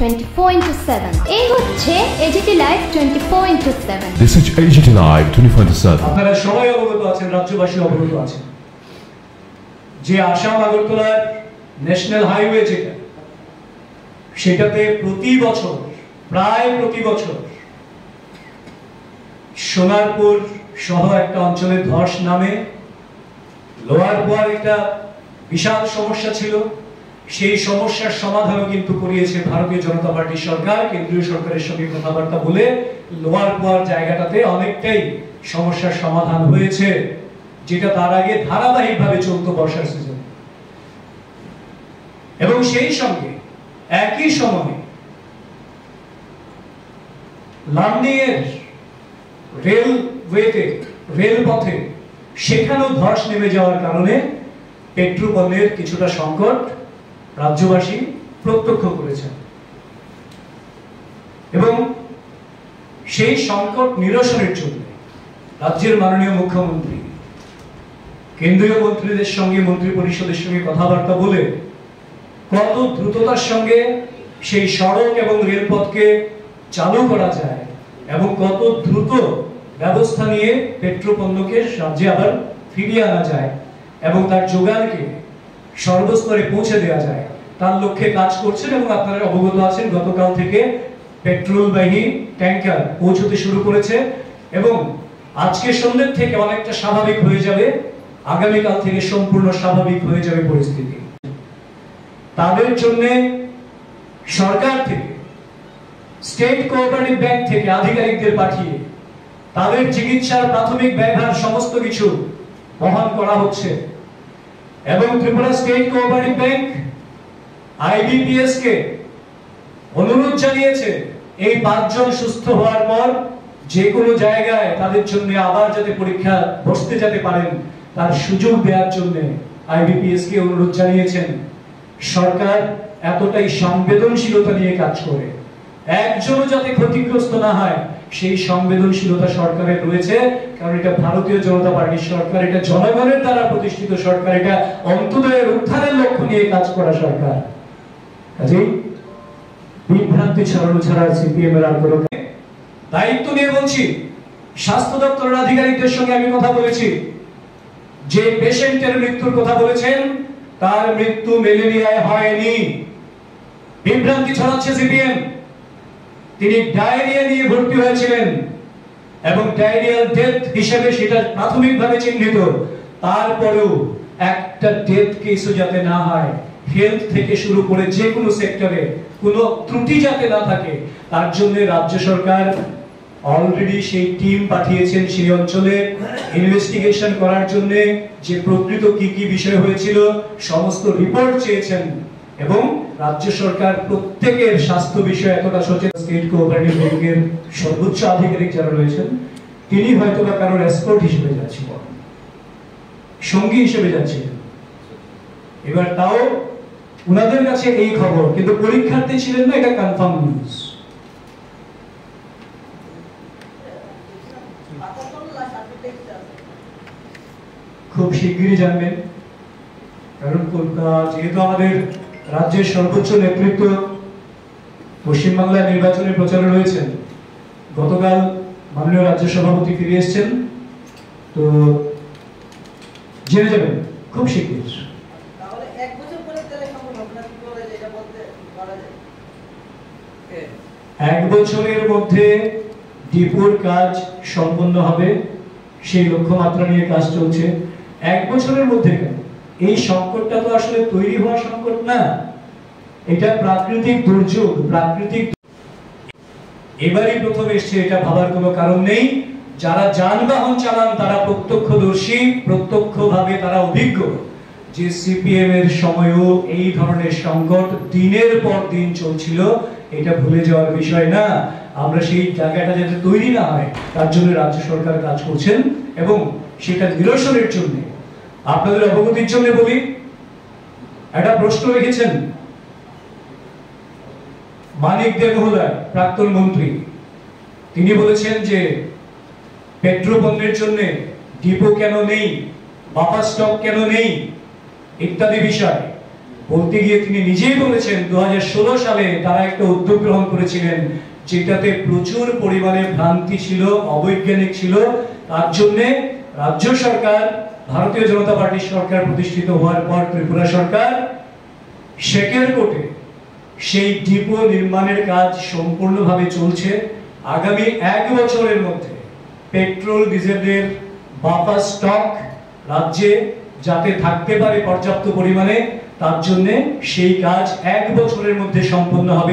24/7 এই হচ্ছে AGT live 24/7 This is AGT Live 24/7 আপনারা সবাই অবগত আছেন, রাজ্যবাসী অবগত আছেন যে আসাম আগরতলার ন্যাশনাল হাইওয়ে যেটা, সেটাতে প্রায় প্রতি বছর সোনারপুর সহ একটা অঞ্চলে ধস নামে। লোয়ার পোয়ার একটা বিশাল সমস্যা ছিল, সেই সমস্যার সমাধানও কিন্তু করিয়েছে ভারতীয় জনতা পার্টি সরকার। কেন্দ্রীয় সরকারের সঙ্গে কথাবার্তা বলে লোয়ার পোয়ার জায়গাটাতে অনেকটাই সমস্যার সমাধান হয়েছে, যেটা তার আগে ধারাবাহিকভাবে চলতো বর্ষার সিজনে। এবং সেই সঙ্গে একই সময়ে লামডিংয়ের রেলপথে সেখানেও ধস নেমে যাওয়ার কারণে পেট্রোপণ্যের কিছুটা সংকট রাজ্যবাসী প্রত্যক্ষ করেছেন। এবং সেই সংকট নিরসনের জন্য রাজ্যের মাননীয় মুখ্যমন্ত্রী কেন্দ্রীয় মন্ত্রীদের সঙ্গে, মন্ত্রী পরিষদের সঙ্গে কথাবার্তা বলে কত দ্রুততার সঙ্গে সেই সড়ক এবং রেলপথকে চালু করা যায় এবং কত দ্রুত ব্যবস্থা নিয়ে পেট্রোপণ্যকে রাজ্যে আবার ফিরিয়ে আনা যায় এবং তার যোগানকে সর্বস্তরে পৌঁছে দেওয়া যায়, তার লক্ষ্যে কাজ করছেন। এবং আপনারা অবগত আছেন গতকাল থেকে পেট্রোলবাহী ট্যাঙ্কার পৌঁছতে শুরু করেছে এবং আজকে সন্ধ্যের থেকে অনেকটা স্বাভাবিক হয়ে যাবে, আগামীকাল থেকে সম্পূর্ণ স্বাভাবিক হয়ে যাবে পরিস্থিতি। তাদের জন্য সরকার থেকে, স্টেট কোঅপারেটিভ ব্যাংক থেকে আধিকারিকদের পাঠিয়ে তাদের চিকিৎসার প্রাথমিক ব্যয়ভার সমস্ত কিছু বহন করা হচ্ছে। এবং Tripura state cooperative bank IBPS কে অনুরোধ জানিয়েছে এই 5 জন সুস্থ হওয়ার পর যে কোনো জায়গায় তাদের জন্য আবার যাতে পরীক্ষা বসতে যেতে পারেন তার সুযোগ দেওয়ার জন্য আইবিপিএস কে অনুরোধ জানিয়েছেন। সরকার এতটাই সংবেদনশীলতা নিয়ে কাজ করে, একজনও যাতে ক্ষতিগ্রস্ত না হয় সেই সংবেদনশীলতা সরকারের রয়েছে। কারণ এটা ভারতীয় জনতা পার্টির সরকার, এটা জনগণের দ্বারা প্রতিষ্ঠিত সরকার, এটা অন্তোদয়ের উত্থানের লক্ষ্য নিয়ে কাজ করা সরকার। কাজেই বিভ্রান্তি ছড়ানো ছাড়া সিপিএম এর আর কোনো দায়িত্ব নিয়ে বলছি। স্বাস্থ্য দপ্তরের আধিকারিকদের সঙ্গে আমি কথা বলেছি, যে পেশেন্টের মৃত্যুর কথা বলেছেন তার মৃত্যু ম্যালেরিয়ায় হয়নি, বিভ্রান্তি ছড়াচ্ছে সিপিএম। তিনি ডায়রিয়া নিয়ে ভর্তি হয়েছিলেন এবং ডায়রিয়াল ডেথ হিসেবে সেটা প্রাথমিকভাবে চিহ্নিত। তারপরেও একটা ডেথ কেসও যাতে না হয়, হেলথ থেকে শুরু করে যে কোনো সেক্টরে কোনো ত্রুটি যাতে না থাকে, তার জন্য রাজ্য সরকার অলরেডি সেই টিম পাঠিয়েছেন সেই অঞ্চলে ইনভেস্টিগেশন করার জন্য, যে প্রকৃত কি কি বিষয় হয়েছিল সমস্ত রিপোর্ট চেয়েছেন। এবং রাজ্য সরকার প্রত্যেকের স্বাস্থ্য বিষয়ে এতটা সচেতন। স্টেট কোঅপারেটিভ ব্যাংকের সর্বোচ্চ আধিকারিক যারা রয়েছেন তিনি হয়তো বা কারোর এসকর্ট হিসেবে যাচ্ছিলেন, সঙ্গী হিসেবে যাচ্ছিলেন। এবার তাও উনাদের কাছে এই খবর, কিন্তু পরীক্ষার্থী ছিলেন না, এটা কনফার্ম নিউজ। খুব শিগগিরই জানবেন, কারণ যেহেতু আমাদের রাজ্যের সর্বোচ্চ নেতৃত্ব পশ্চিমবাংলার নির্বাচনের প্রচারে রয়েছেন, গতকাল মাননীয় রাজ্য সভাপতি ফিরে এসেছেন, তো জেনে যাবেন খুব শিগগির। এক বছরের মধ্যে ডিপোর কাজ সম্পন্ন হবে, সেই লক্ষ্যমাত্রা নিয়ে কাজ চলছে। 1 বছরের মধ্যে কেন? এই সংকটটা তো আসলে তৈরি হওয়া সংকট না, এটা প্রাকৃতিক দুর্যোগ, প্রাকৃতিক। এবারই প্রথম এসছে, এটা ভাবার কোনো কারণ নেই। যারা যানবাহন চালান তারা প্রত্যক্ষদর্শী, প্রত্যক্ষভাবে তারা অভিজ্ঞ যে সিপিএম এর সময়ও এই ধরনের সংকট দিনের পর দিন চলছিল। এটা ভুলে যাওয়ার বিষয় না। আমরা সেই জায়গাটা যাতে তৈরি না হয় তার জন্য রাজ্য সরকার কাজ করছেন এবং সেটা নিরসনের জন্য আপনাদের অবগতির জন্য বলি, একটা প্রশ্ন রেখেছেন মানিক দে মহোদয়, প্রাক্তন মন্ত্রী। তিনি বলেছেন যে পেট্রোপণ্যের জন্য ডিপো কেন নেই, বাফার স্টক কেন নেই ইত্যাদি বিষয়। বলতে গিয়ে তিনি নিজেই বলেছেন 2016 সালে তারা একটা উদ্যোগ গ্রহণ করেছিলেন যেটাতে প্রচুর পরিমাণে ভ্রান্তি ছিল, অবৈজ্ঞানিক ছিল। তার জন্য রাজ্য সরকার, ভারতীয় জনতা পার্টির সরকার প্রতিষ্ঠিত হওয়ার পর ত্রিপুরা সরকার শেকের কোটে সেই ডিপো নির্মাণের কাজ সম্পূর্ণভাবে চলছে। আগামী 1 বছরের মধ্যে পেট্রোল ডিজেলের বাফার স্টক রাজ্যে যাতে থাকতে পারে পর্যাপ্ত পরিমাণে, তার জন্য সেই কাজ 1 বছরের মধ্যে সম্পন্ন হবে।